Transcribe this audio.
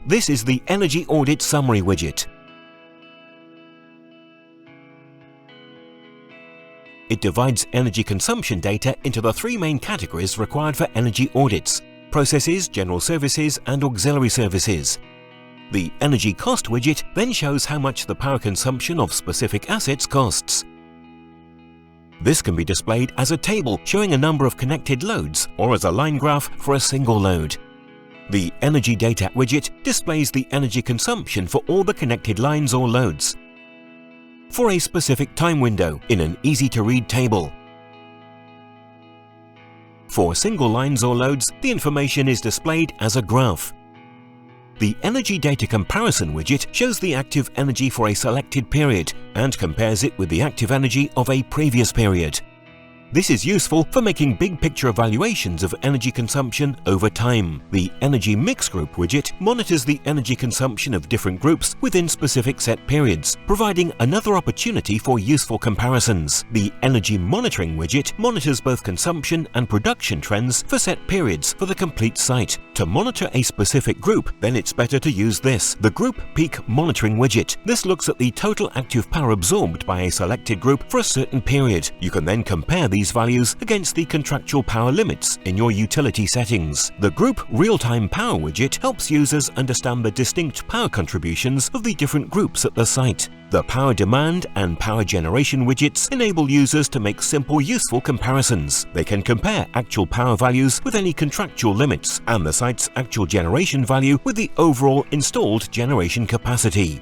This is the Energy Audit Summary widget. It divides energy consumption data into the three main categories required for energy audits: processes, general services, and auxiliary services. The Energy Cost widget then shows how much the power consumption of specific assets costs. This can be displayed as a table showing a number of connected loads or as a line graph for a single load. The Energy Data widget displays the energy consumption for all the connected lines or loads for a specific time window in an easy-to-read table. For single lines or loads, the information is displayed as a graph. The Energy Data Comparison widget shows the active energy for a selected period and compares it with the active energy of a previous period. This is useful for making big-picture evaluations of energy consumption over time. The Energy Mix Group widget monitors the energy consumption of different groups within specific set periods, providing another opportunity for useful comparisons. The Energy Monitoring widget monitors both consumption and production trends for set periods for the complete site. To monitor a specific group, then it's better to use this, the Group Peak Monitoring widget. This looks at the total active power absorbed by a selected group for a certain period. You can then compare these values against the contractual power limits in your utility settings. The Group Real-Time Power widget helps users understand the distinct power contributions of the different groups at the site. The Power Demand and Power Generation widgets enable users to make simple, useful comparisons. They can compare actual power values with any contractual limits and the site's actual generation value with the overall installed generation capacity.